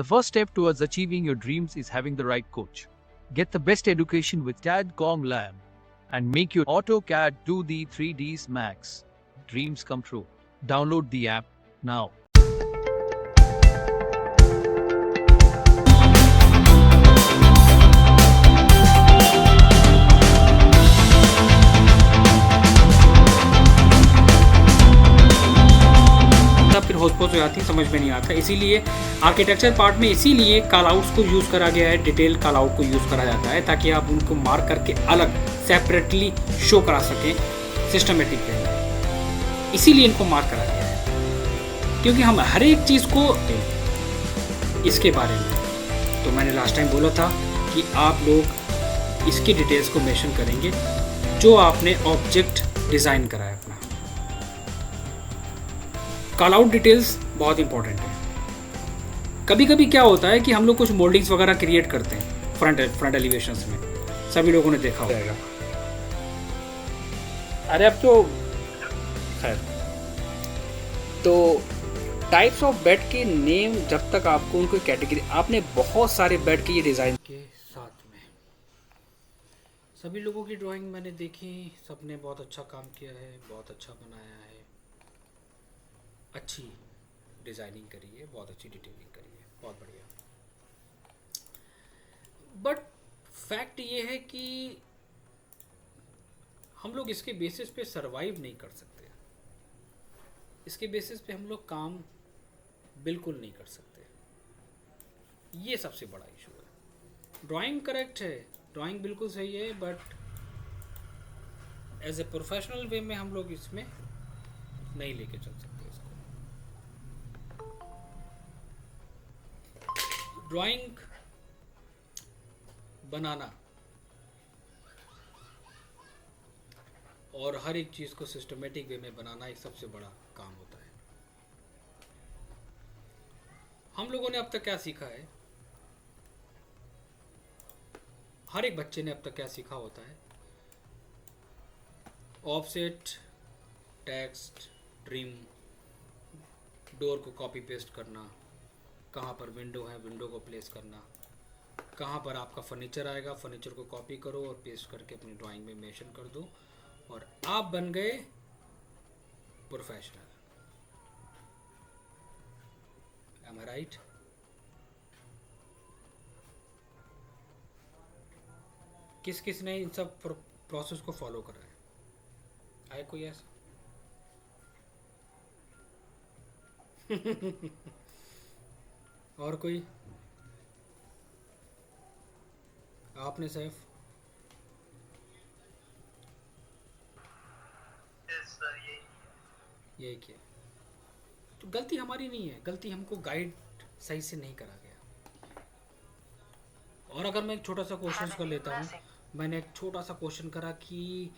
The first step towards achieving your dreams is having the right coach. Get the best education with TADCOM Lab and make your AutoCAD 2D 3Ds Max dreams come true. Download the app now. फिर होस्पोस हो जाती है, समझ में नहीं आता। इसीलिए architecture part में इसीलिए कॉल आउट्स को यूज़ करा गया है, डिटेल कॉल आउट को यूज़ करा जाता है ताकि आप उनको मार्क करके अलग सेपरेटली शो करा सकें सिस्टमेटिक वे में। इसीलिए इनको मार्क करा गया है क्योंकि हम हर एक चीज़ को इसके बारे में, तो मैंने लास्ट टाइम बोला था कि आप लोग इसकी डिटेल्स को मेंशन करेंगे जो आपने ऑब्जेक्ट डिज़ाइन करा है अपना। कॉल आउट डिटेल्स बहुत इंपॉर्टेंट है। कभी कभी क्या होता है कि हम लोग कुछ मोल्डिंग्स वगैरह क्रिएट करते हैं फ्रंट एलिवेशंस में, सभी लोगों ने देखा होगा। अरे अब तो खैर, तो टाइप्स ऑफ बेड के नेम जब तक आपको उनको कैटेगरी, आपने बहुत सारे बेड के ये डिज़ाइन के साथ में सभी लोगों की ड्राइंग मैंने देखी, सबने बहुत अच्छा काम किया है, बहुत अच्छा बनाया है, अच्छी डिज़ाइनिंग करी है, बहुत अच्छी डिटेलिंग करी है, बहुत बढ़िया। बट फैक्ट ये है कि हम लोग इसके बेसिस पे सरवाइव नहीं कर सकते, इसके बेसिस पे हम लोग काम बिल्कुल नहीं कर सकते। ये सबसे बड़ा इशू है। ड्राइंग करेक्ट है, ड्राइंग बिल्कुल सही है, but as a professional way में हम लोग इसमें नहीं लेके चल सकते। ड्राइंग बनाना और हर एक चीज़ को सिस्टमेटिक वे में बनाना एक सबसे बड़ा काम होता है। हम लोगों ने अब तक क्या सीखा है, हर एक बच्चे ने अब तक क्या सीखा होता है, ऑफसेट, टेक्स्ट, ट्रिम, डोर को कॉपी पेस्ट करना, कहाँ पर विंडो है विंडो को प्लेस करना, कहाँ पर आपका फर्नीचर आएगा फर्नीचर को कॉपी करो और पेस्ट करके अपनी ड्राइंग में मेंशन कर दो और आप बन गए प्रोफेशनल। एम आई राइट? किस किस ने इन सब प्रोसेस को फॉलो करा है? आए कोई ऐसा? और कोई? आपने सैफ? यही किया। तो गलती हमारी नहीं है, गलती हमको गाइड सही से नहीं करा गया। और अगर मैं एक छोटा सा क्वेश्चन कर लेता हूँ, मैंने एक छोटा सा क्वेश्चन करा कि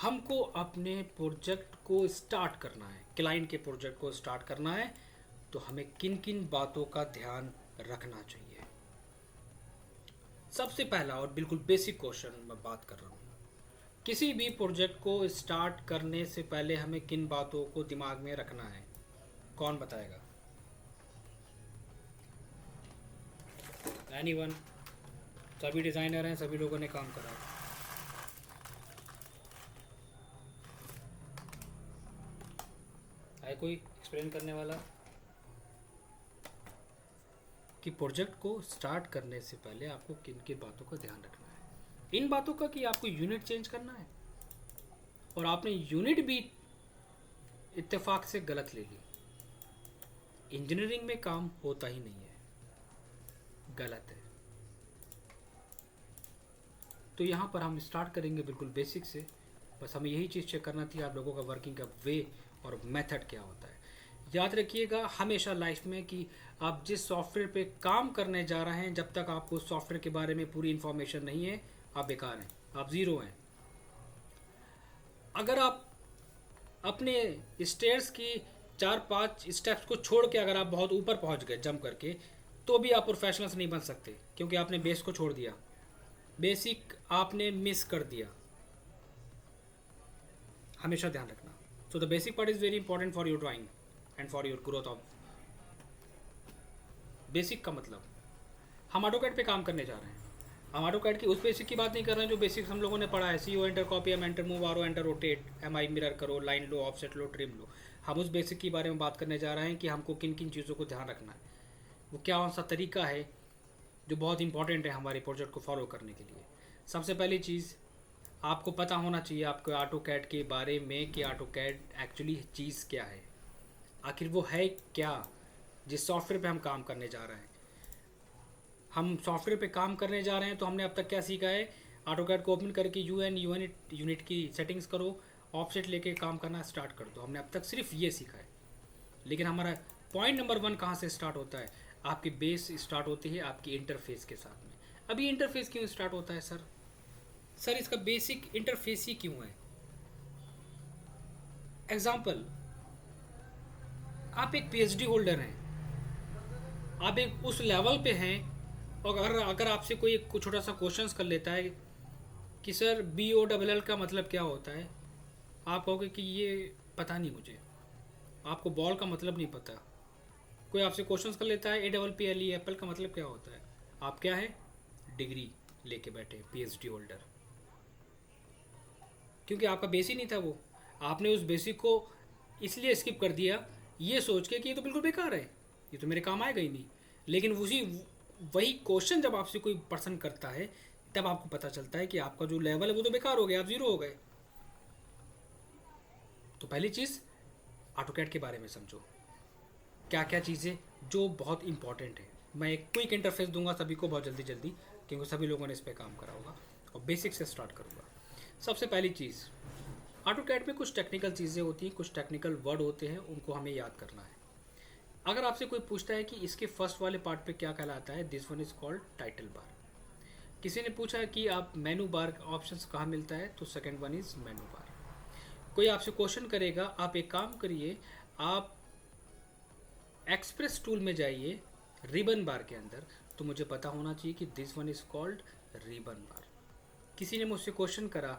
हमको अपने प्रोजेक्ट को स्टार्ट करना है, क्लाइंट के प्रोजेक्ट को स्टार्ट करना है, तो हमें किन किन बातों का ध्यान रखना चाहिए? सबसे पहला और बिल्कुल बेसिक क्वेश्चन मैं बात कर रहा हूँ, किसी भी प्रोजेक्ट को स्टार्ट करने से पहले हमें किन बातों को दिमाग में रखना है? कौन बताएगा? एनीवन? सभी डिज़ाइनर हैं, सभी लोगों ने काम करा है। है कोई एक्सप्लेन करने वाला कि प्रोजेक्ट को स्टार्ट करने से पहले आपको किन किन बातों का ध्यान रखना है? इन बातों का कि आपको यूनिट चेंज करना है और आपने यूनिट भी इत्तेफाक से गलत ले ली। इंजीनियरिंग में काम होता ही नहीं है, गलत है। तो यहाँ पर हम स्टार्ट करेंगे बिल्कुल बेसिक से। बस हमें यही चीज़ चेक करना थी आप लोगों का वर्किंग का वे और मेथड क्या होता है। याद रखिएगा हमेशा लाइफ में कि आप जिस सॉफ्टवेयर पे काम करने जा रहे हैं, जब तक आपको सॉफ्टवेयर के बारे में पूरी इन्फॉर्मेशन नहीं है, आप बेकार हैं, आप ज़ीरो हैं। अगर आप अपने स्टेयर्स की 4-5 स्टेप्स को छोड़ के अगर आप बहुत ऊपर पहुंच गए जंप करके, तो भी आप प्रोफेशनल्स नहीं बन सकते, क्योंकि आपने बेस को छोड़ दिया, बेसिक आपने मिस कर दिया। हमेशा ध्यान रखना। So the basic part is very important for your drawing and for your growth of basic का मतलब, हम ऑटोकैड पे काम करने जा रहे हैं। हम ऑटोकैड की उस बेसिक की बात नहीं कर रहे हैं जो बेसिक्स हम लोगों ने पढ़ा है, C O enter copy, M enter move, R O enter rotate, M I mirror करो, लाइन लो, ऑफसेट लो, ट्रिम लो। हम उस बेसिक के बारे में बात करने जा रहे हैं कि हमको किन किन चीज़ों को ध्यान रखना है, वो क्या सा तरीका है जो बहुत इंपॉर्टेंट है हमारे प्रोजेक्ट को फॉलो करने के लिए। सबसे पहली चीज़ आपको पता होना चाहिए आपको ऑटोकैड के बारे में कि ऑटोकैड एक्चुअली चीज़ क्या है, आखिर वो है क्या जिस सॉफ्टवेयर पे हम काम करने जा रहे हैं। हम सॉफ्टवेयर पे काम करने जा रहे हैं तो हमने अब तक क्या सीखा है, ऑटोकैड को ओपन करके यूनिट की सेटिंग्स करो, ऑफसेट लेके काम करना स्टार्ट कर दो। हमने अब तक सिर्फ ये सीखा है। लेकिन हमारा पॉइंट नंबर 1 कहाँ से स्टार्ट होता है, आपकी बेस स्टार्ट होती है आपकी इंटरफेस के साथ में। अभी इंटरफेस क्यों स्टार्ट होता है सर इसका बेसिक इंटरफेस ही क्यों है। एग्जाम्पल, आप एक पीएचडी होल्डर हैं, आप एक उस लेवल पे हैं, और अगर आपसे कोई एक छोटा सा क्वेश्चंस कर लेता है कि सर BOLL का मतलब क्या होता है, आप कहोगे कि ये पता नहीं मुझे, आपको बॉल का मतलब नहीं पता। कोई आपसे क्वेश्चंस कर लेता है APPLE एप्पल का मतलब क्या होता है, आप क्या है, डिग्री लेके बैठे PhD होल्डर, क्योंकि आपका बेसिक नहीं था वो, आपने उस बेसिक को इसलिए स्किप कर दिया ये सोच के कि ये तो बिल्कुल बेकार है, ये तो मेरे काम आएगा ही नहीं। लेकिन वही क्वेश्चन जब आपसे कोई पर्सन करता है तब आपको पता चलता है कि आपका जो लेवल है वो तो बेकार हो गया, आप जीरो हो गए। तो पहली चीज़ ऑटोकैड के बारे में समझो, क्या क्या चीज़ें जो बहुत इंपॉर्टेंट है। मैं एक क्विक इंटरफेस दूंगा सभी को बहुत जल्दी क्योंकि सभी लोगों ने इस पर काम करा होगा, और बेसिक से स्टार्ट करूँगा। सबसे पहली चीज़, ऑटोकैड में कुछ टेक्निकल चीज़ें होती हैं, कुछ टेक्निकल वर्ड होते हैं, उनको हमें याद करना है। अगर आपसे कोई पूछता है कि इसके फर्स्ट वाले पार्ट पे क्या कहलाता है, this one is called title bar. किसी ने पूछा कि आप मेनू बार ऑप्शंस कहाँ मिलता है, तो सेकंड वन इज मेनू बार। कोई आपसे क्वेश्चन करेगा, आप एक काम करिए, आप एक्सप्रेस टूल में जाइए रिबन बार के अंदर, तो मुझे पता होना चाहिए कि this one is called ribbon bar. किसी ने मुझसे क्वेश्चन करा,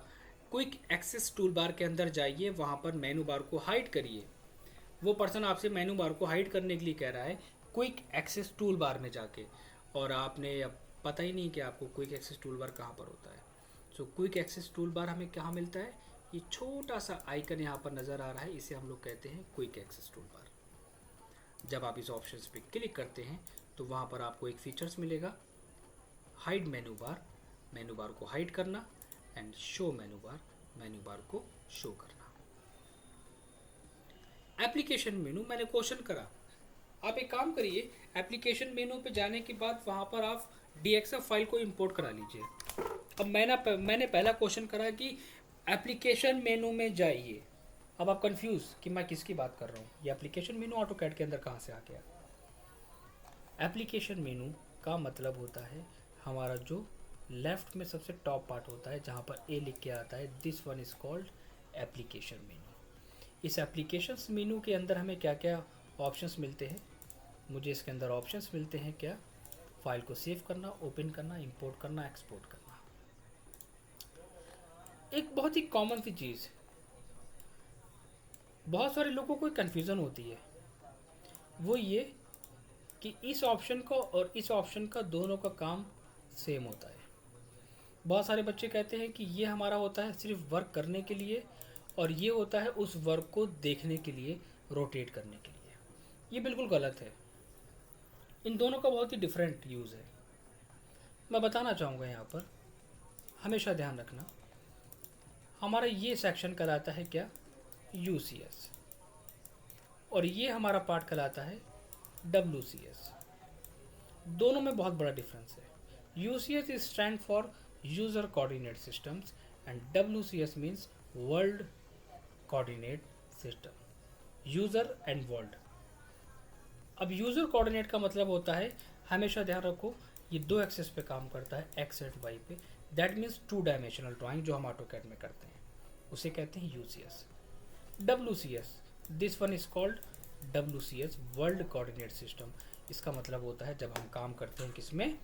क्विक एक्सेस टूल बार के अंदर जाइए, वहाँ पर मेनू बार को हाइड करिए। वो पर्सन आपसे मेनू बार को हाइड करने के लिए कह रहा है क्विक एक्सेस टूल बार में जाके, और आपने अब पता ही नहीं कि आपको क्विक एक्सेस टूल बार कहाँ पर होता है। So quick access tool bar हमें कहाँ मिलता है, ये छोटा सा आइकन यहाँ पर नज़र आ रहा है, इसे हम लोग कहते हैं क्विक एक्सेस टूल बार। जब आप इस ऑप्शन पे क्लिक करते हैं तो वहाँ पर आपको एक फीचर्स मिलेगा, हाइड मेनू बार को हाइड करना, एंड शो मेनू बार को शो करना। एप्लीकेशन मेनू, मैंने क्वेश्चन करा, आप एक काम करिए, एप्लीकेशन मेनू पे जाने के बाद वहाँ पर आप DXF फाइल को इंपोर्ट करा लीजिए। अब मैंने पहला क्वेश्चन करा कि एप्लीकेशन मेनू में जाइए। अब आप कंफ्यूज कि मैं किसकी बात कर रहा हूँ, ये एप्लीकेशन मेनू ऑटोकैड के अंदर कहाँ से आ गया। एप्लीकेशन मेनू का मतलब होता है हमारा जो लेफ्ट में सबसे टॉप पार्ट होता है, जहाँ पर A लिख के आता है, this one is called application मेनू। इस एप्लीकेशंस मेनू के अंदर हमें क्या क्या ऑप्शंस मिलते हैं, मुझे इसके अंदर ऑप्शंस मिलते हैं क्या, फाइल को सेव करना, ओपन करना, इंपोर्ट करना, एक्सपोर्ट करना। एक बहुत ही कॉमन सी चीज़, बहुत सारे लोगों को कन्फ्यूज़न होती है, वो ये कि इस ऑप्शन को और इस ऑप्शन का दोनों का काम सेम होता है। बहुत सारे बच्चे कहते हैं कि ये हमारा होता है सिर्फ वर्क करने के लिए, और ये होता है उस वर्क को देखने के लिए, रोटेट करने के लिए। ये बिल्कुल गलत है, इन दोनों का बहुत ही डिफरेंट यूज़ है। मैं बताना चाहूँगा यहाँ पर, हमेशा ध्यान रखना, हमारा ये सेक्शन कहलाता है क्या, UCS, और ये हमारा पार्ट कहलाता है WCS। दोनों में बहुत बड़ा डिफरेंस है। UCS is stand for user coordinate systems and WCS means world coordinate system, user and world. अब यूज़र कोऑर्डिनेट का मतलब होता है, हमेशा ध्यान रखो, ये 2 एक्सेस पे काम करता है, X एंड Y पे। दैट मीन्स 2 डायमेंशनल ड्राइंग जो हम ऑटोकैड में करते हैं, उसे कहते हैं UCS। WCS, this one is called WCS, world coordinate system. इसका मतलब होता है जब हम काम करते हैं किसमें,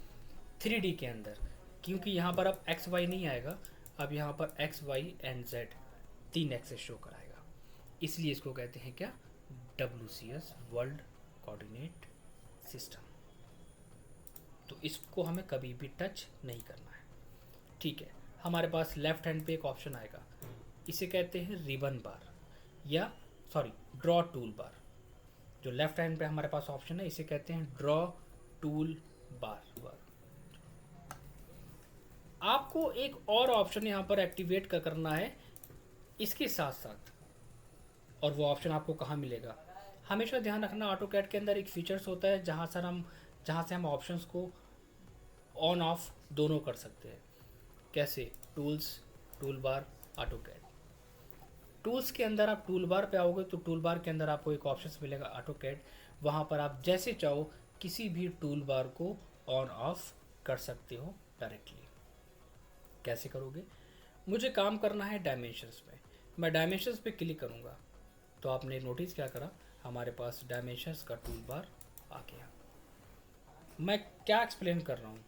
3D के अंदर, क्योंकि यहाँ पर अब XY नहीं आएगा, अब यहाँ पर XY and Z 3 axes show कराएगा, इसलिए इसको कहते हैं क्या, WCS, वर्ल्ड कोऑर्डिनेट सिस्टम। तो इसको हमें कभी भी टच नहीं करना है। ठीक है, हमारे पास लेफ्ट हैंड पे एक ऑप्शन आएगा, इसे कहते हैं रिबन बार या सॉरी ड्रॉ टूल बार। जो लेफ्ट हैंड पे हमारे पास ऑप्शन है इसे कहते हैं ड्रॉ टूल बार। आपको एक और ऑप्शन यहाँ पर एक्टिवेट करना है इसके साथ साथ, और वो ऑप्शन आपको कहाँ मिलेगा? हमेशा ध्यान रखना, ऑटोकैड के अंदर एक फीचर्स होता है जहाँ से हम ऑप्शंस को ऑन ऑफ दोनों कर सकते हैं। कैसे? Tools, tool bar, AutoCAD. Tools के अंदर आप टूल बार पे आओगे तो टूल बार के अंदर आपको एक ऑप्शन मिलेगा ऑटोकैड। वहाँ पर आप जैसे चाहो किसी भी टूल बार को ऑन ऑफ कर सकते हो डायरेक्टली। कैसे करोगे? मुझे काम करना है डायमेंशंस पे, मैं डायमेंशंस पे क्लिक करूँगा तो आपने नोटिस क्या करा, हमारे पास डायमेंशंस का टूल बार आ गया। मैं क्या एक्सप्लेन कर रहा हूँ?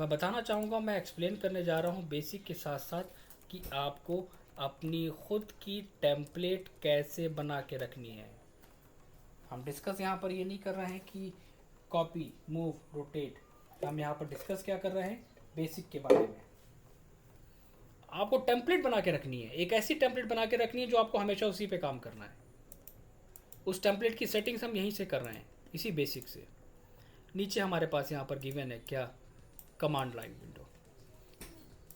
मैं बताना चाहूँगा, मैं एक्सप्लेन करने जा रहा हूँ बेसिक के साथ साथ कि आपको अपनी खुद की टेम्पलेट कैसे बना के रखनी है। हम डिस्कस यहाँ पर ये नहीं कर रहे हैं कि कॉपी, मूव, रोटेट। हम यहाँ पर डिस्कस क्या कर रहे हैं? बेसिक के बारे में। आपको टेम्पलेट बना के रखनी है, एक ऐसी टेम्पलेट बना के रखनी है जो आपको हमेशा उसी पे काम करना है। उस टेम्पलेट की सेटिंग्स हम यहीं से कर रहे हैं, इसी बेसिक से। नीचे हमारे पास यहाँ पर गिवन है क्या? Command line window.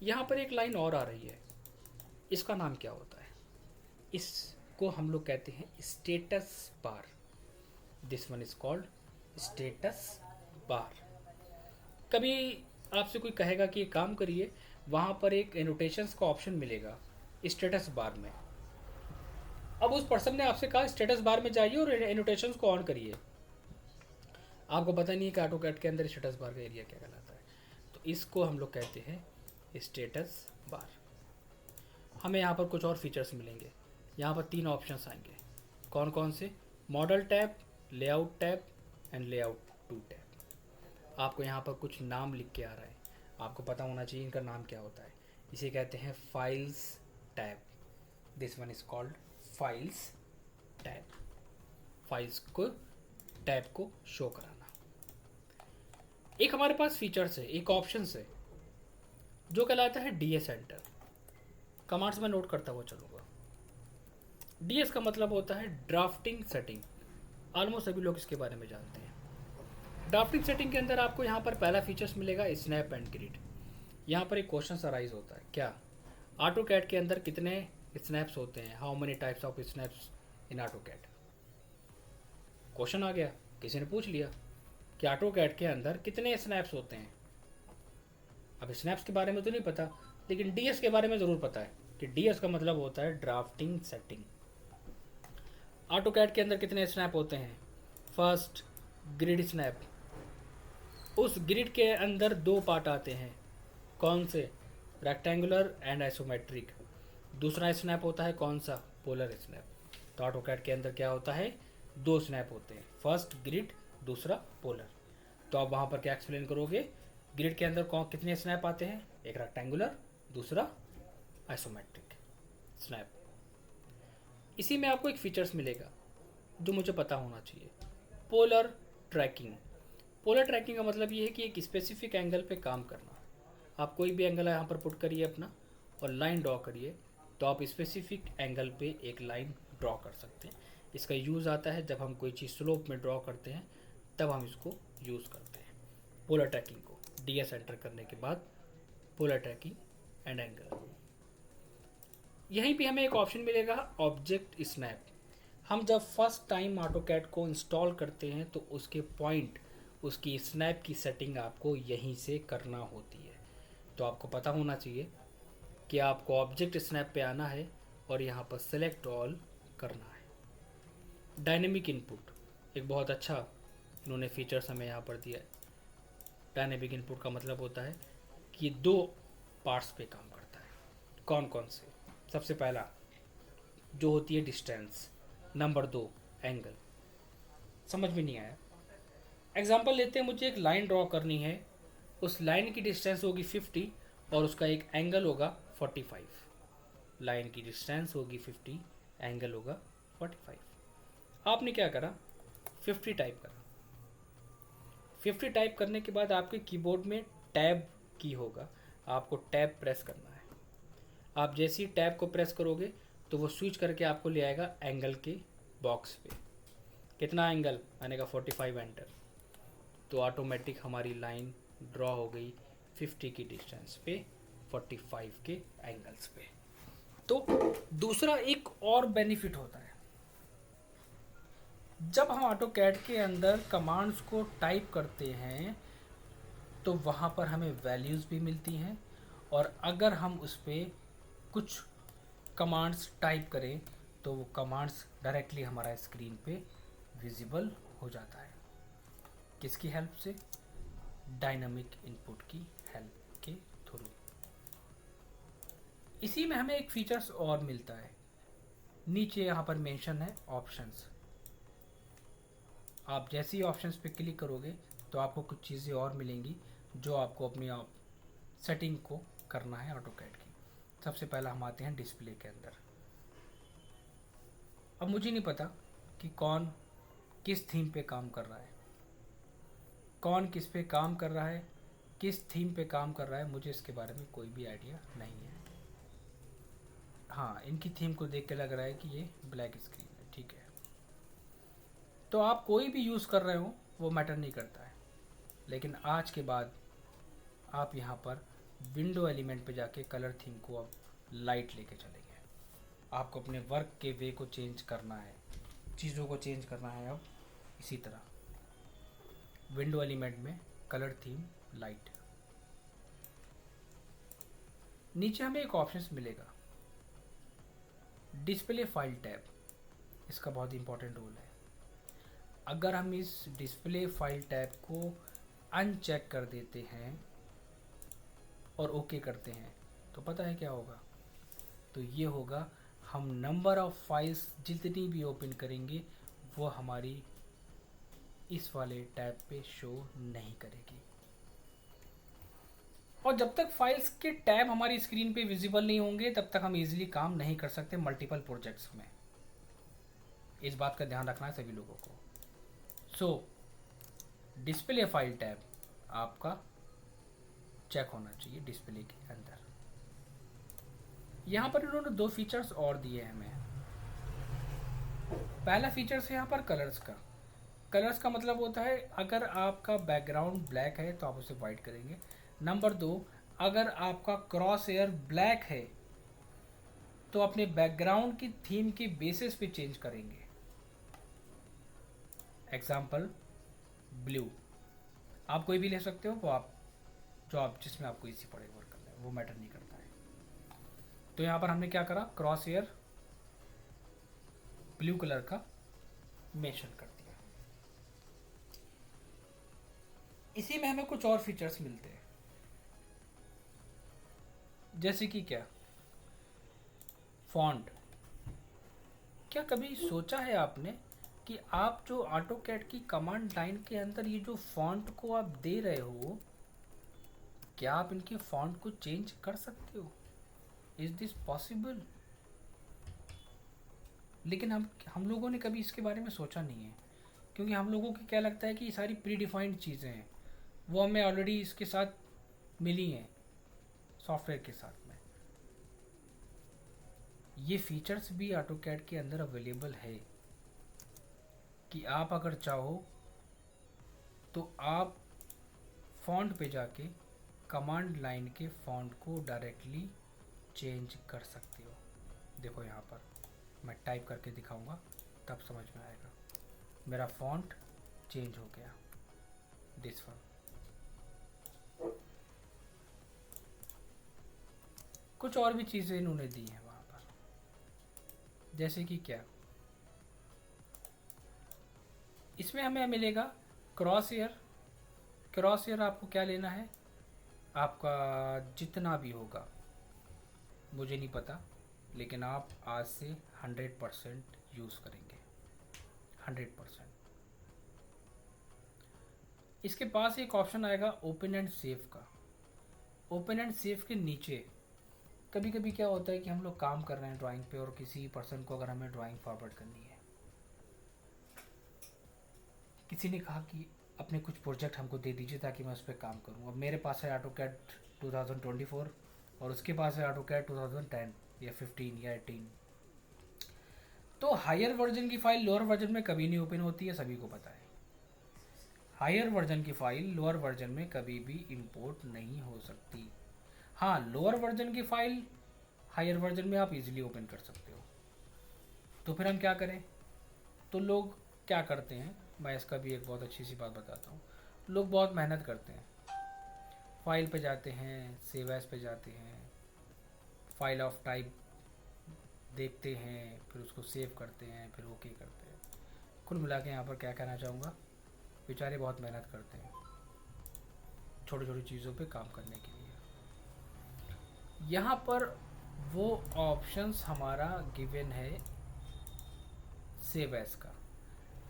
यहाँ पर एक लाइन और आ रही है, इसका नाम क्या होता है? इसको हम लोग कहते हैं status bar. This one is called status bar. कभी आपसे कोई कहेगा कि ये काम करिए, वहाँ पर एक एनोटेशंस का ऑप्शन मिलेगा स्टेटस बार में। अब उस पर्सन ने आपसे कहा स्टेटस बार में जाइए और एनोटेशंस को ऑन करिए। आपको पता नहीं है कि ऑटोकैड के अंदर स्टेटस बार का एरिया क्या कहलाता है, तो इसको हम लोग कहते हैं स्टेटस बार। हमें यहाँ पर कुछ और फीचर्स मिलेंगे। यहाँ पर 3 ऑप्शंस आएंगे। कौन कौन से? Model tab, layout tab and layout two tab. आपको यहाँ पर कुछ नाम लिख के आ रहा है, आपको पता होना चाहिए इनका नाम क्या होता है। इसे कहते हैं files tab. This one is called files tab. Files को टैब को शो कराना। एक हमारे पास फीचर्स है, एक ऑप्शन है जो कहलाता है डीएस एंटर। कमांड्स में नोट करता हुआ चलूंगा। डीएस का मतलब होता है ड्राफ्टिंग सेटिंग। ऑलमोस्ट सभी लोग इसके बारे में जानते हैं। ड्राफ्टिंग सेटिंग के अंदर आपको यहाँ पर पहला फीचर्स मिलेगा स्नैप एंड ग्रिड। यहाँ पर एक क्वेश्चन अराइज होता है, क्या ऑटोकैड के अंदर कितने स्नैप्स होते हैं? How many types of snaps in AutoCAD? Question आ गया, किसी ने पूछ लिया कि ऑटोकैड के अंदर कितने स्नैप्स होते हैं। अब स्नैप्स के बारे में तो नहीं पता, लेकिन डीएस के बारे में ज़रूर पता है कि डीएस का मतलब होता है ड्राफ्टिंग सेटिंग। ऑटोकैड के अंदर कितने स्नैप होते हैं? First grid snap. उस ग्रिड के अंदर 2 पार्ट आते हैं। कौन से? Rectangular and isometric. दूसरा स्नैप होता है कौन सा? Polar snap. तो ऑटोकैड के अंदर क्या होता है? 2 स्नैप होते हैं, फर्स्ट ग्रिड, दूसरा पोलर। तो आप वहाँ पर क्या एक्सप्लेन करोगे? ग्रिड के अंदर कितने स्नैप आते हैं? एक रेक्टेंगुलर, दूसरा आइसोमेट्रिक स्नैप। इसी में आपको एक फीचर्स मिलेगा जो मुझे पता होना चाहिए, पोलर ट्रैकिंग। पोलर ट्रैकिंग का मतलब ये है कि एक स्पेसिफिक एंगल पे काम करना। आप कोई भी एंगल यहाँ पर पुट करिए अपना और लाइन ड्रॉ करिए, तो आप स्पेसिफिक एंगल पे एक लाइन ड्रॉ कर सकते हैं। इसका यूज़ आता है जब हम कोई चीज़ स्लोप में ड्रॉ करते हैं, तब हम इसको यूज़ करते हैं पोलर ट्रैकिंग को। डीएस एंटर करने के बाद पोलर ट्रैकिंग एंड एंगल। यहीं पे हमें एक ऑप्शन मिलेगा ऑब्जेक्ट स्नैप। हम जब फर्स्ट टाइम ऑटोकैड को इंस्टॉल करते हैं तो उसके पॉइंट, उसकी स्नैप की सेटिंग आपको यहीं से करना होती है। तो आपको पता होना चाहिए कि आपको ऑब्जेक्ट स्नैप पे आना है और यहाँ पर सेलेक्ट ऑल करना है। डायनेमिक इनपुट एक बहुत अच्छा इन्होंने फीचर्स हमें यहाँ पर दिया है। डायनेमिक इनपुट का मतलब होता है कि ये 2 पार्ट्स पे काम करता है। कौन कौन से? सबसे पहला जो होती है डिस्टेंस, नंबर 2 एंगल। समझ में नहीं आया? एग्जांपल लेते हैं, मुझे एक लाइन ड्रॉ करनी है, उस लाइन की डिस्टेंस होगी 50 और उसका एक एंगल होगा 45। लाइन की डिस्टेंस होगी 50, एंगल होगा 45। आपने क्या करा? 50 टाइप करा। 50 टाइप करने के बाद आपके कीबोर्ड में टैब की होगा, आपको टैब प्रेस करना है। आप जैसे ही टैब को प्रेस करोगे तो वो स्विच करके आपको ले आएगा एंगल के बॉक्स पे। कितना एंगल, मैंने कहा 45 एंटर, तो ऑटोमेटिक हमारी लाइन ड्रॉ हो गई 50 की डिस्टेंस पे 45 के एंगल्स पे। तो दूसरा एक और बेनिफिट होता है, जब हम ऑटो कैड के अंदर कमांड्स को टाइप करते हैं तो वहाँ पर हमें वैल्यूज़ भी मिलती हैं, और अगर हम उस पर कुछ कमांड्स टाइप करें तो वो कमांड्स डायरेक्टली हमारा स्क्रीन पे विजिबल हो जाता है। किसकी हेल्प से? डायनामिक इनपुट की हेल्प के थ्रू। इसी में हमें एक फीचर्स और मिलता है, नीचे यहाँ पर मेंशन है ऑप्शंस। आप जैसे ही ऑप्शंस पे क्लिक करोगे तो आपको कुछ चीज़ें और मिलेंगी जो आपको अपनी सेटिंग को करना है ऑटो कैड की। सबसे पहला हम आते हैं डिस्प्ले के अंदर। अब मुझे नहीं पता कि कौन किस थीम पे काम कर रहा है, कौन किस पे काम कर रहा है, किस थीम पे काम कर रहा है, मुझे इसके बारे में कोई भी आइडिया नहीं है। हाँ, इनकी थीम को देख के लग रहा है कि ये ब्लैक स्क्रीन है, ठीक है। तो आप कोई भी यूज़ कर रहे हो वो मैटर नहीं करता है, लेकिन आज के बाद आप यहाँ पर विंडो एलिमेंट पे जाके कलर थीम को अब लाइट लेके चलेंगे। आपको अपने वर्क के वे को चेंज करना है, चीज़ों को चेंज करना है। अब इसी तरह विंडो एलिमेंट में कलर थीम लाइट, नीचे हमें एक ऑप्शन मिलेगा डिस्प्ले फाइल टैब। इसका बहुत इंपॉर्टेंट रोल है। अगर हम इस डिस्प्ले फाइल टैब को अनचेक कर देते हैं और ओके करते हैं तो पता है क्या होगा? तो ये होगा, हम नंबर ऑफ फाइल्स जितनी भी ओपन करेंगे वो हमारी इस वाले टैब पे शो नहीं करेगी। और जब तक फाइल्स के टैब हमारी स्क्रीन पे विजिबल नहीं होंगे तब तक हम इजीली काम नहीं कर सकते मल्टीपल प्रोजेक्ट्स में। इस बात का ध्यान रखना है सभी लोगों को। सो डिस्प्ले फाइल टैब आपका चेक होना चाहिए डिस्प्ले के अंदर। यहाँ पर इन्होंने दो फीचर्स और दिए हैं हमें। पहला फीचर्स है यहाँ पर कलर्स का। कलर्स का मतलब होता है अगर आपका बैकग्राउंड ब्लैक है तो आप उसे वाइट करेंगे। नंबर 2, अगर आपका क्रॉस एयर ब्लैक है तो अपने बैकग्राउंड की थीम के बेसिस पे चेंज करेंगे। एग्जाम्पल ब्लू, आप कोई भी ले सकते हो, वो आप जिसमें आपको इसी पड़े वर्क करना है, वो मैटर नहीं करता है। तो यहाँ पर हमने क्या करा, क्रॉस एयर ब्लू कलर का मेंशन कर दिया। इसी में हमें कुछ और फीचर्स मिलते हैं, जैसे कि क्या, फॉन्ट। क्या कभी सोचा है आपने कि आप जो ऑटो कैड की कमांड लाइन के अंदर ये जो फॉन्ट को आप दे रहे हो, क्या आप इनके फॉन्ट को चेंज कर सकते हो? Is this possible? लेकिन हम लोगों ने कभी इसके बारे में सोचा नहीं है, क्योंकि हम लोगों को क्या लगता है कि ये सारी प्री डिफाइंड चीज़ें हैं, वो हमें ऑलरेडी इसके साथ मिली हैं सॉफ्टवेयर के साथ में। ये फीचर्स भी ऑटो कैड के अंदर अवेलेबल है कि आप अगर चाहो तो आप फॉन्ट पे जाके कमांड लाइन के फॉन्ट को डायरेक्टली चेंज कर सकते हो। देखो यहाँ पर मैं टाइप करके दिखाऊंगा तब समझ में आएगा। मेरा फॉन्ट चेंज हो गया, दिस वन। कुछ और भी चीज़ें इन्होंने दी हैं वहाँ पर, जैसे कि क्या, इसमें हमें मिलेगा क्रॉस एयर। क्रॉस एयर आपको क्या लेना है, आपका जितना भी होगा मुझे नहीं पता, लेकिन आप आज से 100% यूज़ करेंगे, 100%। इसके पास एक ऑप्शन आएगा ओपन एंड सेव का। ओपन एंड सेव के नीचे कभी कभी क्या होता है कि हम लोग काम कर रहे हैं ड्राइंग पे और किसी पर्सन को अगर हमें ड्राइंग फॉरवर्ड करनी है, किसी ने कहा कि अपने कुछ प्रोजेक्ट हमको दे दीजिए ताकि मैं उस पर काम करूँ। अब मेरे पास है AutoCAD 2024 और उसके पास है AutoCAD 2010 या 15 या 18। तो हायर वर्जन की फ़ाइल लोअर वर्जन में कभी नहीं ओपन होती है, सभी को पता है। हायर वर्जन की फ़ाइल लोअर वर्जन में कभी भी इंपोर्ट नहीं हो सकती। हाँ, लोअर वर्जन की फ़ाइल हायर वर्जन में आप इजीली ओपन कर सकते हो। तो फिर हम क्या करें? तो लोग क्या करते हैं, मैं इसका भी एक बहुत अच्छी सी बात बताता हूँ। लोग बहुत मेहनत करते हैं, फाइल पे जाते हैं, सेव एज पे जाते हैं, फाइल ऑफ टाइप देखते हैं, फिर उसको सेव करते हैं, फिर ओके करते हैं। कुल मिला के यहाँ पर क्या कहना चाहूँगा, बेचारे बहुत मेहनत करते हैं छोटी छोटी चीज़ों पे काम करने के लिए। यहाँ पर वो ऑप्शंस हमारा गिवन है सेव एज का।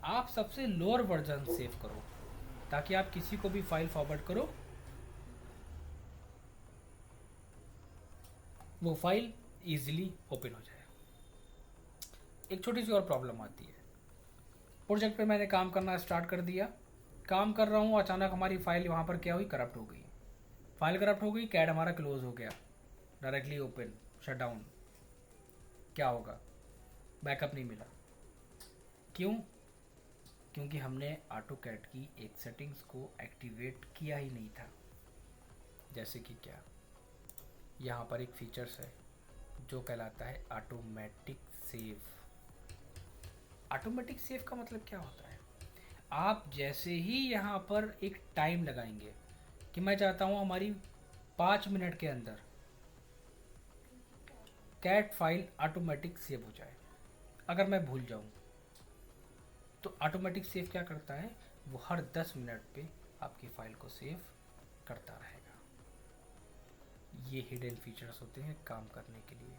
आप सबसे लोअर वर्जन सेव करो ताकि आप किसी को भी फाइल फॉरवर्ड करो, वो फाइल इजीली ओपन हो जाए। एक छोटी सी और प्रॉब्लम आती है। प्रोजेक्ट पे मैंने काम करना स्टार्ट कर दिया, काम कर रहा हूँ, अचानक हमारी फाइल वहाँ पर क्या हुई, करप्ट हो गई। फाइल करप्ट हो गई, कैड हमारा क्लोज हो गया, डायरेक्टली ओपन, शट डाउन। क्या होगा? बैकअप नहीं मिला। क्यों? क्योंकि हमने AutoCAD की एक सेटिंग्स को एक्टिवेट किया ही नहीं था। जैसे कि क्या, यहाँ पर एक फीचर्स है जो कहलाता है ऑटोमेटिक सेव। ऑटोमेटिक सेव का मतलब क्या होता है? आप जैसे ही यहाँ पर एक टाइम लगाएंगे कि मैं चाहता हूँ हमारी 5 मिनट के अंदर कैट फाइल ऑटोमेटिक सेव हो जाए, अगर मैं भूल जाऊँ तो ऑटोमेटिक सेव क्या करता है, वो हर 10 मिनट पे आपकी फ़ाइल को सेव करता रहेगा। ये हिडन फीचर्स होते हैं काम करने के लिए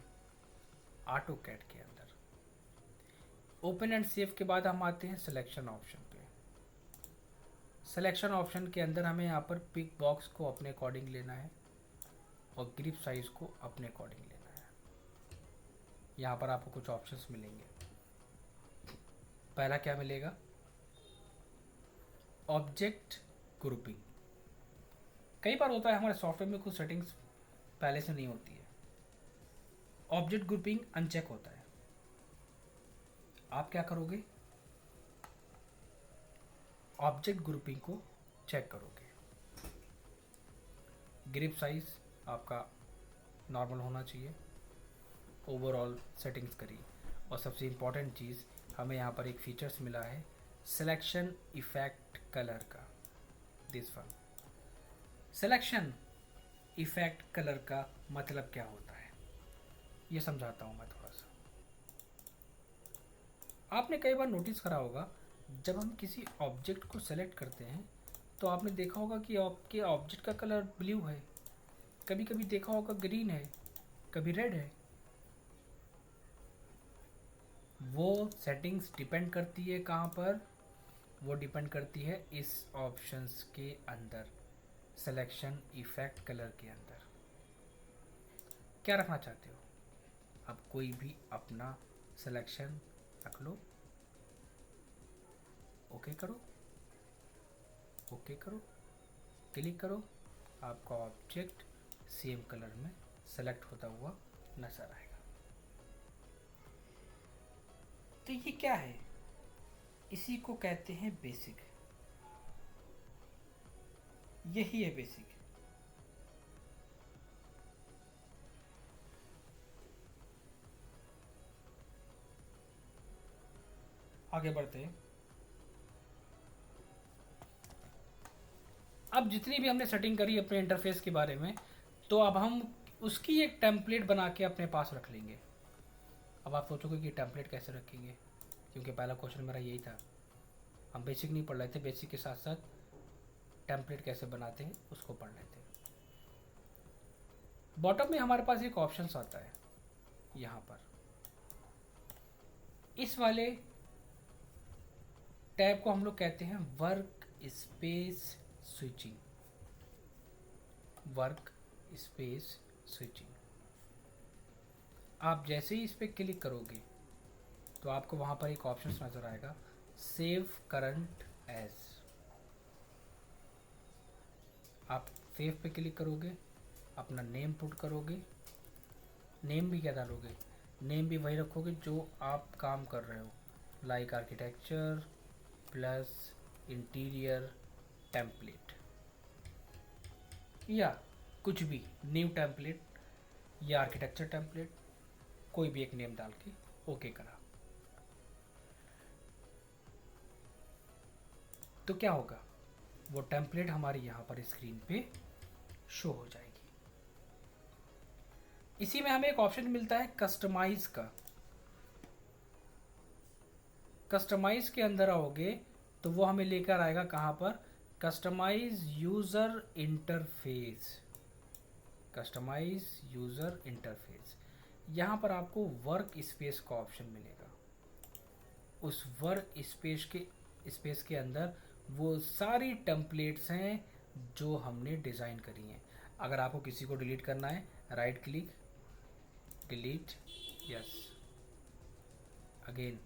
AutoCAD के अंदर। ओपन एंड सेव के बाद हम आते हैं सिलेक्शन ऑप्शन पे। सिलेक्शन ऑप्शन के अंदर हमें यहाँ पर पिक बॉक्स को अपने अकॉर्डिंग लेना है और ग्रिप साइज को अपने अकॉर्डिंग लेना है। यहाँ पर आपको कुछ ऑप्शंस मिलेंगे। पहला क्या मिलेगा? Object grouping. कई बार होता है हमारे सॉफ्टवेयर में कुछ सेटिंग्स पहले से नहीं होती है, ऑब्जेक्ट ग्रुपिंग अनचेक होता है। आप क्या करोगे? ऑब्जेक्ट ग्रुपिंग को चेक करोगे। ग्रिप साइज आपका नॉर्मल होना चाहिए, ओवरऑल सेटिंग्स करिए। और सबसे इम्पॉर्टेंट चीज़, हमें यहाँ पर एक फीचर्स मिला है सिलेक्शन इफेक्ट कलर का। This one, selection effect colour का मतलब क्या होता है ये समझाता हूँ मैं थोड़ा सा। आपने कई बार नोटिस करा होगा, जब हम किसी ऑब्जेक्ट को सेलेक्ट करते हैं तो आपने देखा होगा कि आपके ऑब्जेक्ट का कलर ब्लू है, कभी कभी देखा होगा ग्रीन है, कभी रेड है। वो सेटिंग्स डिपेंड करती है कहाँ पर? वो डिपेंड करती है इस ऑप्शंस के अंदर, सिलेक्शन इफेक्ट कलर के अंदर। क्या रखना चाहते हो? अब कोई भी अपना सिलेक्शन रख लो, ओके करो, ओके करो, क्लिक करो, आपका ऑब्जेक्ट सेम कलर में सेलेक्ट होता हुआ नजर आएगा। तो ये क्या है? इसी को कहते हैं बेसिक। यही है बेसिक। आगे बढ़ते हैं। अब जितनी भी हमने सेटिंग करी अपने इंटरफेस के बारे में, तो अब हम उसकी एक टेम्पलेट बना के अपने पास रख लेंगे। अब आप सोचोगे कि टेम्पलेट कैसे रखेंगे, क्योंकि पहला क्वेश्चन मेरा यही था। हम बेसिक नहीं पढ़ रहे थे, बेसिक के साथ साथ टेम्पलेट कैसे बनाते हैं उसको पढ़ लेते हैं। बॉटम में हमारे पास एक ऑप्शन आता है, यहाँ पर इस वाले टैब को हम लोग कहते हैं work space switching. Work space switching. आप जैसे ही इस पर क्लिक करोगे तो आपको वहाँ पर एक ऑप्शन नज़र आएगा, सेव करंट एज। आप सेव पे क्लिक करोगे, अपना नेम पुट करोगे। नेम भी क्या डालोगे? नेम भी वही रखोगे जो आप काम कर रहे हो, like architecture plus interior template या कुछ भी, न्यू टेम्पलेट या आर्किटेक्चर टेम्पलेट, कोई भी एक नेम डाल के ओके करा। तो क्या होगा, वो टेम्पलेट हमारी यहाँ पर स्क्रीन पे शो हो जाएगी। इसी में हमें एक ऑप्शन मिलता है कस्टमाइज का। कस्टमाइज के अंदर आओगे तो वो हमें लेकर आएगा कहाँ पर, customise user interface. Customise user interface, यहाँ पर आपको वर्क स्पेस का ऑप्शन मिलेगा। उस वर्क स्पेस के अंदर वो सारी टेम्पलेट्स हैं जो हमने डिज़ाइन करी हैं। अगर आपको किसी को डिलीट करना है, right click, delete, yes, again,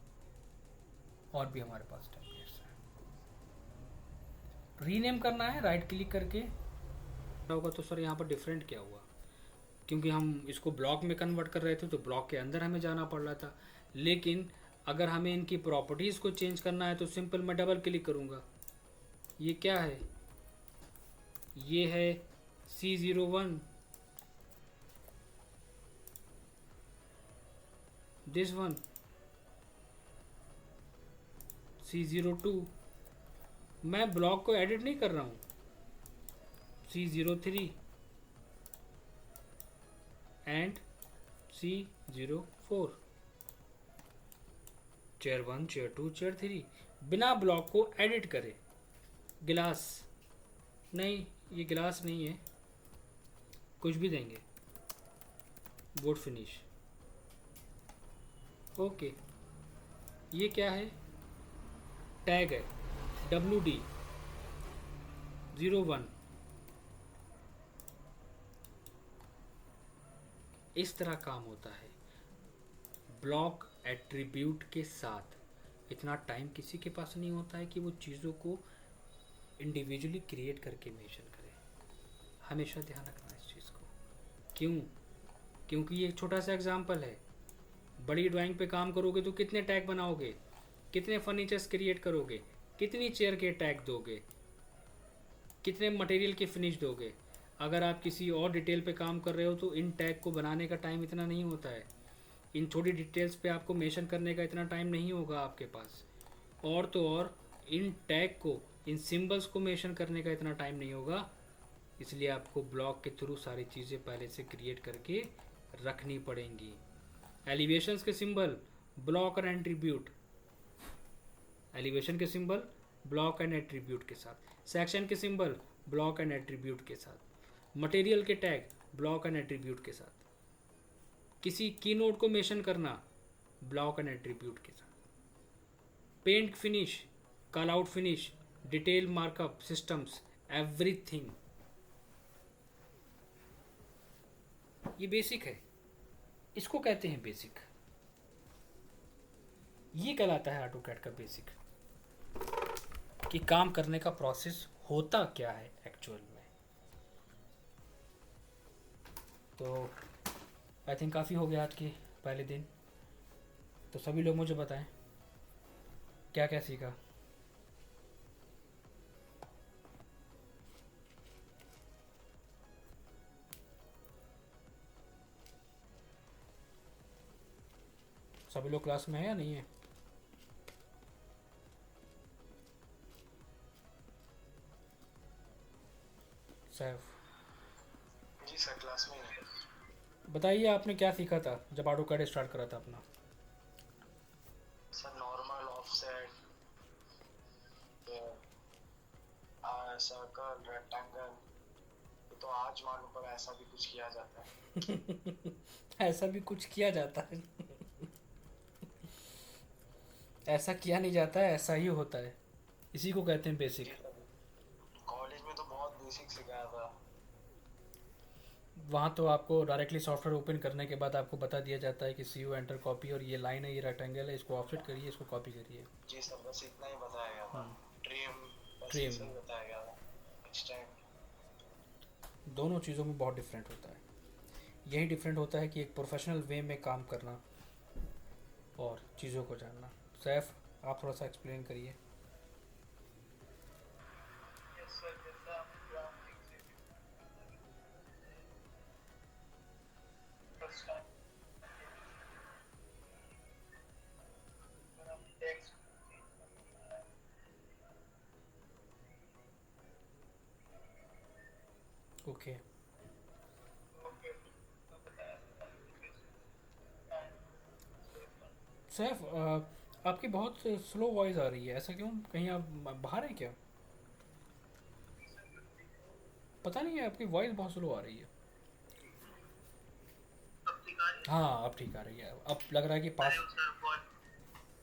और भी हमारे पास टेम्पलेट्स हैं। रीनेम करना है, राइट क्लिक करके होगा। तो सर यहाँ पर डिफरेंट क्या हुआ, क्योंकि हम इसको ब्लॉक में कन्वर्ट कर रहे थे तो ब्लॉक के अंदर हमें जाना पड़ रहा था। लेकिन अगर हमें इनकी प्रॉपर्टीज़ को चेंज करना है तो सिंपल मैं डबल क्लिक करूँगा। ये क्या है, ये है C01, दिस वन C02। मैं ब्लॉक को एडिट नहीं कर रहा हूँ। C03 and C04, chair 1, chair 2, chair 3, बिना ब्लॉक को एडिट करे। गिलास नहीं, ये गिलास नहीं है, कुछ भी देंगे, बोर्ड फिनिश, ओके। ये क्या है, टैग है WD 01। इस तरह काम होता है ब्लॉक एट्रीब्यूट के साथ। इतना टाइम किसी के पास नहीं होता है कि वो चीज़ों को इंडिविजुअली क्रिएट करके मेंशन करे। हमेशा ध्यान रखना इस चीज़ को। क्यों? क्योंकि ये एक छोटा सा एग्जांपल है। बड़ी ड्राइंग पे काम करोगे तो कितने टैग बनाओगे, कितने फर्नीचर्स क्रिएट करोगे, कितनी चेयर के टैग दोगे, कितने मटेरियल के फिनिश दोगे। अगर आप किसी और डिटेल पे काम कर रहे हो तो इन टैग को बनाने का टाइम इतना नहीं होता है। इन छोटी डिटेल्स पे आपको मेंशन करने का इतना टाइम नहीं होगा आपके पास। और तो और इन टैग को, इन सिंबल्स को मेंशन करने का इतना टाइम नहीं होगा। इसलिए आपको ब्लॉक के थ्रू सारी चीज़ें पहले से क्रिएट करके रखनी पड़ेंगी। एलिवेशंस के सिंबल, ब्लॉक और एट्रीब्यूट, एलिवेशन के सिंबल ब्लॉक एंड एट्रीब्यूट के साथ, सेक्शन के सिंबल ब्लॉक एंड एट्रीब्यूट के साथ, मटेरियल के टैग ब्लॉक एंड एट्रीब्यूट के साथ, किसी कीनोड को मेंशन करना ब्लॉक एंड एट्रीब्यूट के साथ, paint finish, call out finish, detail markup systems, everything. ये बेसिक है, इसको कहते हैं बेसिक। ये कहलाता है ऑटोकैड का बेसिक, कि काम करने का प्रोसेस होता क्या है एक्चुअल में। तो आई थिंक काफ़ी हो गया आज के पहले दिन। तो सभी लोग मुझे बताएं क्या क्या सीखा। सभी लोग क्लास में है या नहीं है? सैफ जी सर, क्लास में ही है। बताइए आपने क्या सीखा था जब ऑटोकैड स्टार्ट करा था अपना? Sir normal, offset, circle, rectangle, तो आज मालूम पड़ा ऐसा भी कुछ किया जाता है। ऐसा भी कुछ किया जाता है। ऐसा किया नहीं जाता है, ऐसा ही होता है। इसी को कहते हैं बेसिक। कॉलेज में तो बहुत बेसिक सिखाया था। वहाँ तो आपको डायरेक्टली सॉफ्टवेयर ओपन करने के बाद आपको बता दिया जाता है कि सी यू एंटर कॉपी, और ये लाइन है, ये रेक्टेंगल है, इसको ऑफसेट करिए, इसको कॉपी करिए। जी सर, बस इतना ही बताया गया था। ट्रिम, बस ट्रिम। इसे ही बताया गया था। एक्सटेंड, दोनों चीज़ों में बहुत डिफरेंट होता है। यही डिफरेंट होता है कि एक प्रोफेशनल वे में काम करना और चीज़ों को जानना। सैफ, आप थोड़ा सा एक्सप्लेन करिए। यस सर, जैसा ड्राफ्टिंग से फर्स्ट टाइम हम टेक्स्ट ओके। ओके तो बताया सैफ, आपकी बहुत स्लो वॉइस आ रही है, ऐसा क्यों? कहीं आप बाहर हैं क्या? पता नहीं है, आपकी वॉइस बहुत स्लो आ रही है। अब ठीक आ रही है हाँ, अब ठीक आ रही है। अब लग रहा है कि पास। सर,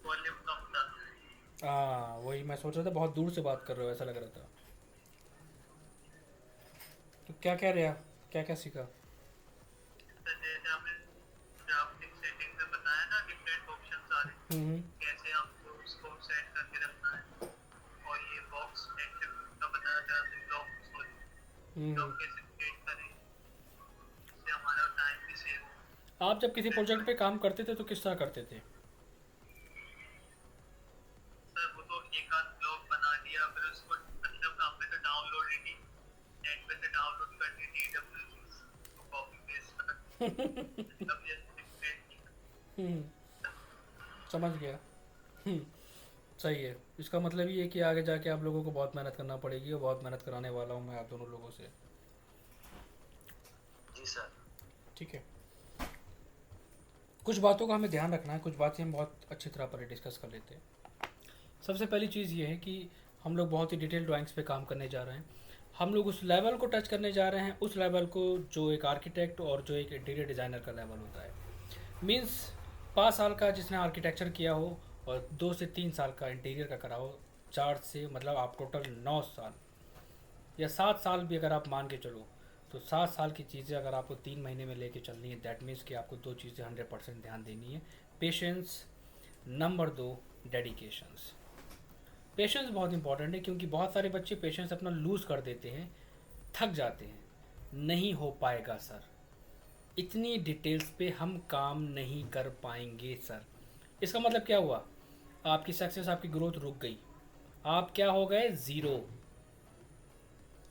वॉल्यूम कम था। हाँ, वही मैं सोच रहा था, बहुत दूर से बात कर रहे हो ऐसा लग रहा था। तो क्या कह रहे आप, क्या क्या सीखा? सर जैसे आपने ड्राफ्टिंग सेटिंग में बताया ना, डिफरेंट ऑप्शंस आ रहे हैं, हम्म कैसे आपको उसको सेट करके रखना है। और ये बॉक्स एक्टिव का बताया था, ब्लॉक हम्म ब्लॉक कैसे क्रिएट करें, इससे हमारा टाइम भी सेव हो। आप जब किसी प्रोजेक्ट पे काम करते थे तो किस तरह करते थे? सर वो तो एक आध ब्लॉक बना लिया, फिर उसको मतलब काम पे से डाउनलोड ही नेट पे से डाउनलोड करके डब्ल्यूजी को कॉपी पेस्ट कर तब ये क्रिएट किया। हम्म समझ गया। हम्म सही है। इसका मतलब ये है कि आगे जाके आप लोगों को बहुत मेहनत करना पड़ेगी, और बहुत मेहनत कराने वाला हूँ मैं आप दोनों लोगों से। जी सर। ठीक है। कुछ बातों का हमें ध्यान रखना है, कुछ बातें हम बहुत अच्छी तरह पर डिस्कस कर लेते हैं। सबसे पहली चीज़ ये है कि हम लोग बहुत ही डिटेल ड्राइंग्स पे काम करने जा रहे हैं। हम लोग उस लेवल को टच करने जा रहे हैं, उस लेवल को जो एक आर्किटेक्ट और जो एक इंटीरियर डिज़ाइनर का लेवल होता है। मीन्स 5 साल का जिसने आर्किटेक्चर किया हो और 2 से 3 साल का इंटीरियर का करा हो, 4 से मतलब आप टोटल 9 साल या 7 साल भी अगर आप मान के चलो, तो 7 साल की चीज़ें अगर आपको 3 महीने में लेके चलनी है, दैट मीन्स कि आपको 2 चीज़ें 100% ध्यान देनी है। Patience, number 2 dedications. पेशेंस बहुत इंपॉर्टेंट है, क्योंकि बहुत सारे बच्चे पेशेंस अपना लूज़ कर देते हैं, थक जाते हैं। नहीं हो पाएगा सर, इतनी डिटेल्स पे हम काम नहीं कर पाएंगे सर। इसका मतलब क्या हुआ? आपकी सक्सेस, आपकी ग्रोथ रुक गई, आप क्या हो गए? ज़ीरो।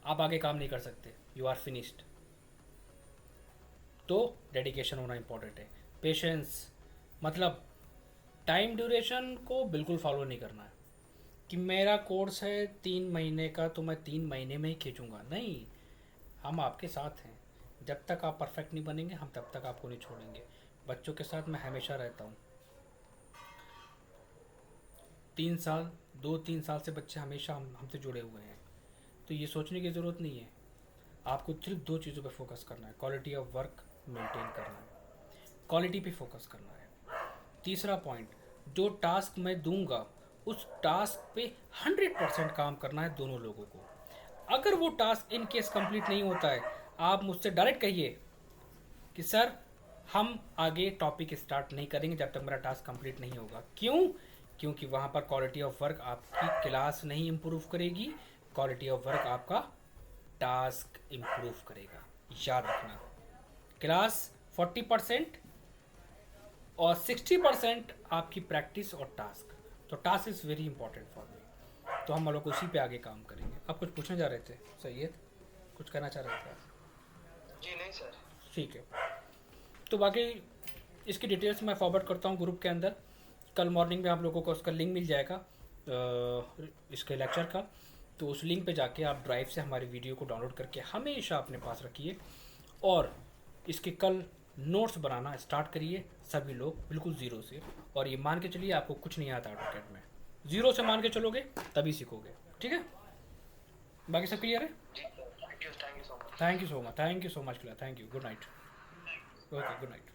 आप आगे काम नहीं कर सकते, यू आर फिनिश्ड। तो डेडिकेशन होना इंपॉर्टेंट है। पेशेंस मतलब टाइम ड्यूरेशन को बिल्कुल फॉलो नहीं करना है कि मेरा कोर्स है 3 महीने का तो मैं 3 महीने में ही खींचूंगा। नहीं, हम आपके साथ हैं। जब तक आप परफेक्ट नहीं बनेंगे, हम तब तक आपको नहीं छोड़ेंगे। बच्चों के साथ मैं हमेशा रहता हूँ। 3 साल, 2-3 साल से बच्चे हमेशा हमसे जुड़े हुए हैं। तो ये सोचने की ज़रूरत नहीं है। आपको सिर्फ 2 चीज़ों पे फोकस करना है, क्वालिटी ऑफ वर्क मेंटेन करना है, क्वालिटी पे फोकस करना है। तीसरा पॉइंट, जो टास्क मैं दूंगा उस टास्क पे 100% काम करना है दोनों लोगों को। अगर वो टास्क इन केस कंप्लीट नहीं होता है, आप मुझसे डायरेक्ट कहिए कि सर हम आगे टॉपिक स्टार्ट नहीं करेंगे जब तक मेरा टास्क कंप्लीट नहीं होगा। क्यों? क्योंकि वहाँ पर क्वालिटी ऑफ वर्क आपकी क्लास नहीं इम्प्रूव करेगी, क्वालिटी ऑफ वर्क आपका टास्क इम्प्रूव करेगा। याद रखना, क्लास 40% और 60% आपकी प्रैक्टिस और टास्क। तो task is very important for me. तो हम लोग उसी पे आगे काम करेंगे। आप कुछ पूछने जा रहे थे सैयद, कुछ कहना चाह रहे थे आप? जी नहीं सर। ठीक है। तो बाकी इसकी डिटेल्स मैं फॉरवर्ड करता हूँ ग्रुप के अंदर। कल मॉर्निंग में आप लोगों को उसका लिंक मिल जाएगा इसके लेक्चर का। तो उस लिंक पे जाके आप ड्राइव से हमारी वीडियो को डाउनलोड करके हमेशा अपने पास रखिए, और इसके कल नोट्स बनाना स्टार्ट करिए सभी लोग, बिल्कुल ज़ीरो से। और ये मान के चलिए आपको कुछ नहीं आता ऑटोकैड में, ज़ीरो से मान के चलोगे तभी सीखोगे। ठीक है? बाकी सब क्लियर है? जी sir, thank you so much. Thank you so much, thank you so much. Thank you, good night. Okay, good night.